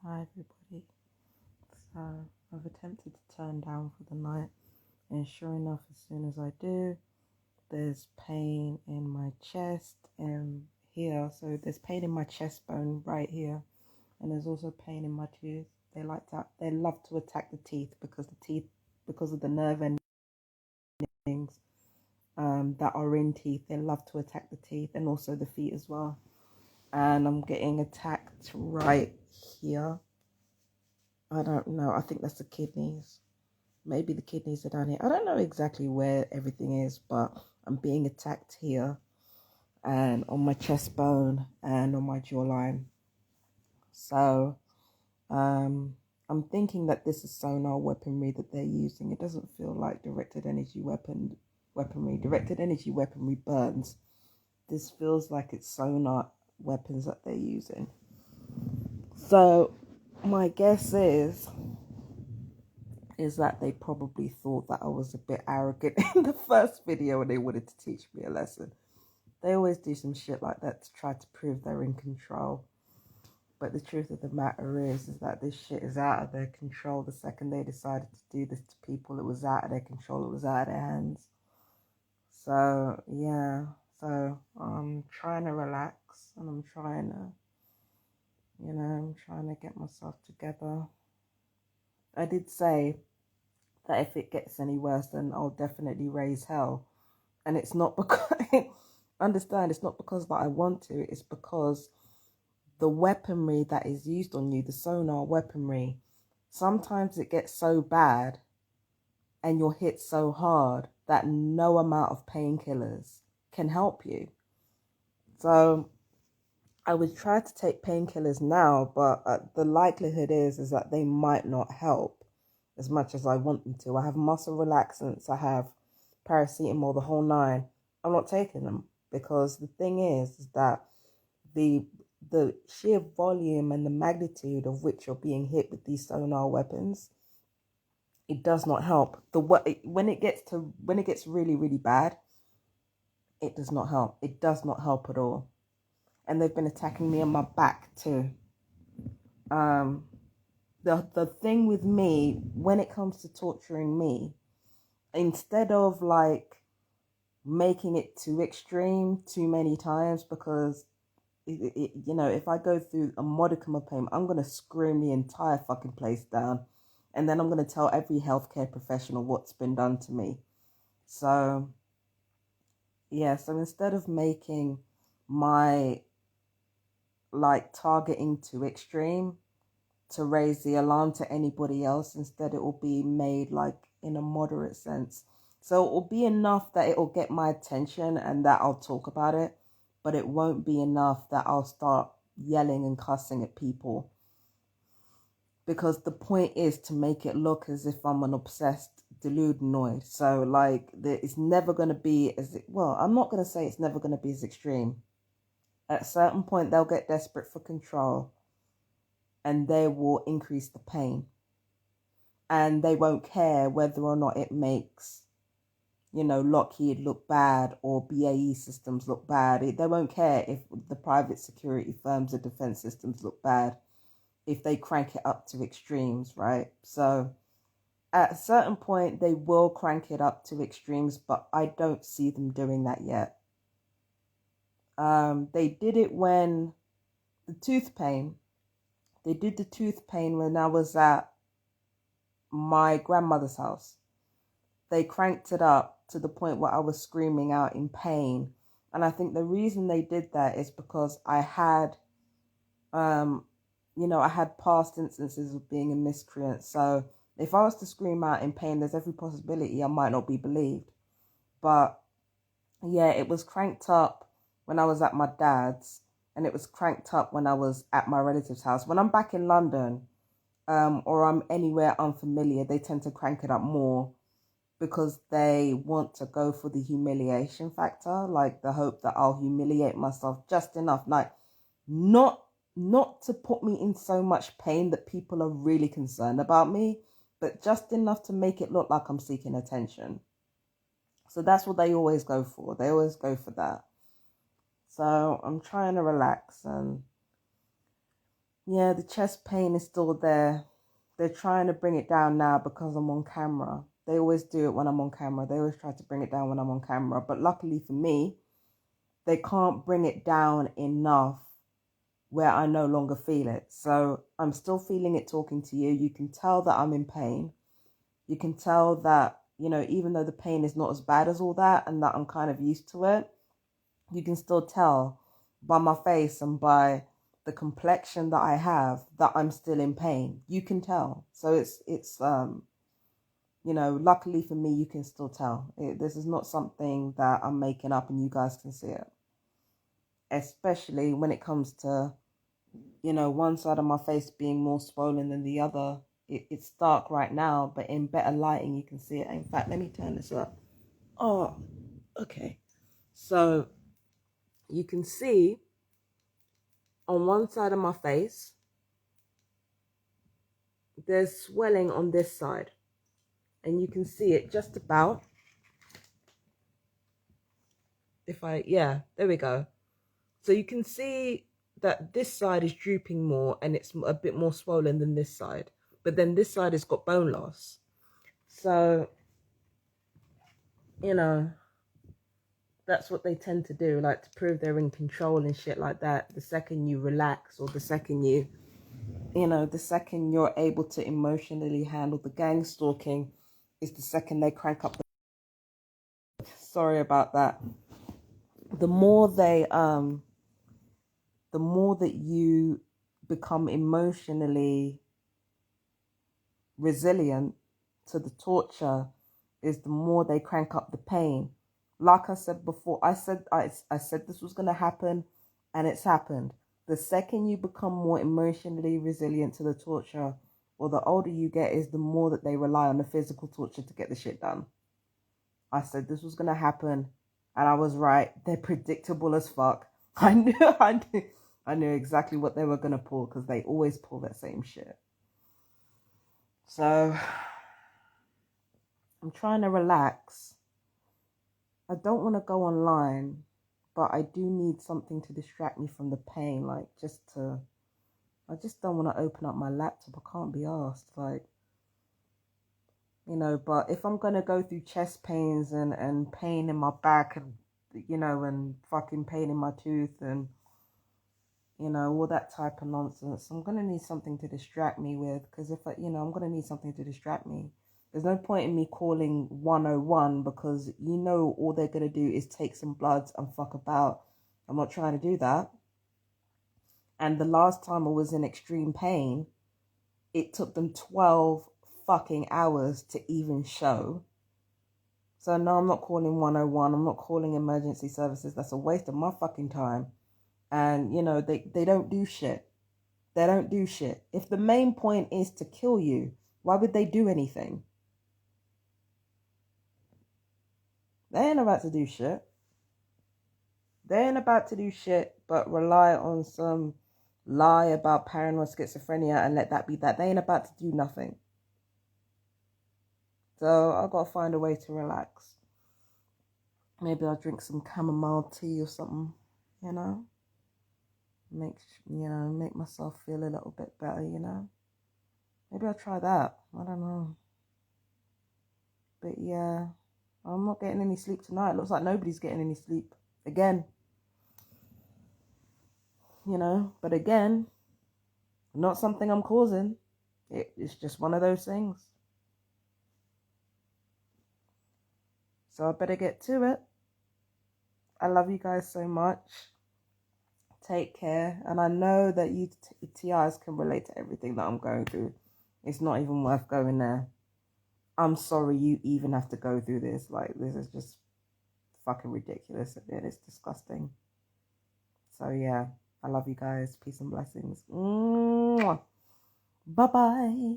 Hi everybody. So I've attempted to turn down for the night, and sure enough, as soon as I do, there's pain in my chest and here. So there's pain in my chest bone right here, and there's also pain in my tooth. They love to attack the teeth because of the nerve endings that are in teeth. They love to attack the teeth and also the feet as well. And I'm getting attacked right here. I don't know. I think that's the kidneys. Maybe the kidneys are down here. I don't know exactly where everything is, but I'm being attacked here and on my chest bone and on my jawline. So I'm thinking that this is sonar weaponry that they're using. It doesn't feel like directed energy weaponry. Directed energy weaponry burns. This feels like it's sonar weapons that they're using. So my guess is that they probably thought that I was a bit arrogant in the first video and they wanted to teach me a lesson. They always do some shit like that to try to prove they're in control. But the truth of the matter is that this shit is out of their control. The second they decided to do this to people, it was out of their control. It was out of their hands. So, yeah. So, I'm trying to relax and I'm trying to get myself together. I did say that if it gets any worse, then I'll definitely raise hell. And it's not because, understand, it's not because that I want to, it's because the weaponry that is used on you, the sonar weaponry, sometimes it gets so bad and you're hit so hard that no amount of painkillers can help you. So I would try to take painkillers now, but the likelihood is that they might not help as much as I want them to. I have muscle relaxants, I have paracetamol, the whole nine. I'm not taking them because the thing is that the sheer volume and the magnitude of which you're being hit with these sonar weapons, it does not help. When it gets really, really bad, it does not help. It does not help at all. And they've been attacking me on my back too. The thing with me, when it comes to torturing me, instead of like making it too extreme too many times, because if I go through a modicum of pain, I'm going to scream the entire fucking place down. And then I'm going to tell every healthcare professional what's been done to me. So, yeah, so instead of making my targeting too extreme to raise the alarm to anybody else, instead it will be made like in a moderate sense. So it will be enough that it will get my attention and that I'll talk about it, but it won't be enough that I'll start yelling and cussing at people. Because the point is to make it look as if I'm an obsessed deludenoid. So it's never going to be I'm not going to say it's never going to be as extreme. At a certain point, they'll get desperate for control and they will increase the pain. And they won't care whether or not it makes, Lockheed look bad or BAE systems look bad. They won't care if the private security firms or defense systems look bad if they crank it up to extremes, right? So at a certain point, they will crank it up to extremes, but I don't see them doing that yet. They did it when the tooth pain, they did the tooth pain when I was at my grandmother's house. They cranked it up to the point where I was screaming out in pain. And I think the reason they did that is because I had, I had past instances of being a miscreant. So if I was to scream out in pain, there's every possibility I might not be believed. But yeah, it was cranked up when I was at my dad's, and it was cranked up when I was at my relative's house. When I'm back in London, or I'm anywhere unfamiliar, they tend to crank it up more because they want to go for the humiliation factor, like the hope that I'll humiliate myself just enough, like not to put me in so much pain that people are really concerned about me, but just enough to make it look like I'm seeking attention. So that's what they always go for. They always go for that. So I'm trying to relax and Yeah, the chest pain is still there. They're trying to bring it down now because I'm on camera. They always do it when I'm on camera. They always try to bring it down when I'm on camera. But luckily for me, they can't bring it down enough where I no longer feel it. So I'm still feeling it talking to you. You can tell that I'm in pain. You can tell that, you know, even though the pain is not as bad as all that and that I'm kind of used to it, you can still tell by my face and by the complexion that I have that I'm still in pain. You can tell. So it's you know, luckily for me, you can still tell. This is not something that I'm making up and you guys can see it. Especially when it comes to, you know, one side of my face being more swollen than the other. It's dark right now, but in better lighting, you can see it. In fact, let me turn this up. Oh, okay. So you can see on one side of my face, there's swelling on this side. And you can see it just about. Yeah, there we go. So you can see that this side is drooping more and it's a bit more swollen than this side. But then this side has got bone loss. So, you know, that's what they tend to do, like to prove they're in control and shit like that. The second you relax or the second the second you're able to emotionally handle the gang stalking is the second they crank up the... Sorry about that. The more that you become emotionally resilient to the torture is the more they crank up the pain. Like I said before, I said this was going to happen and it's happened. The second you become more emotionally resilient to the torture, or the older you get, is the more that they rely on the physical torture to get the shit done. I said this was going to happen and I was right. They're predictable as fuck. I knew exactly what they were going to pull because they always pull that same shit. So I'm trying to relax. I don't want to go online, but I do need something to distract me from the pain. I just don't want to open up my laptop. I can't be asked. But if I'm going to go through chest pains and pain in my back and, and fucking pain in my tooth and, all that type of nonsense, I'm going to need something to distract me with. Because I'm going to need something to distract me. There's no point in me calling 101 because all they're going to do is take some bloods and fuck about. I'm not trying to do that. And the last time I was in extreme pain, it took them 12 fucking hours to even show. So no, I'm not calling 101. I'm not calling emergency services. That's a waste of my fucking time. And, they don't do shit. They don't do shit. If the main point is to kill you, why would they do anything? They ain't about to do shit. They ain't about to do shit but rely on some lie about paranoid schizophrenia and let that be that. They ain't about to do nothing. So I've got to find a way to relax. Maybe I'll drink some chamomile tea or something, Make myself feel a little bit better, Maybe I'll try that. I don't know. But yeah, I'm not getting any sleep tonight. It looks like nobody's getting any sleep again. But again, not something I'm causing. It's just one of those things. So I better get to it. I love you guys so much. Take care. And I know that you TIs can relate to everything that I'm going through. It's not even worth going there. I'm sorry you even have to go through this. This is just fucking ridiculous. And it's disgusting. So yeah, I love you guys. Peace and blessings. Mwah. Bye-bye.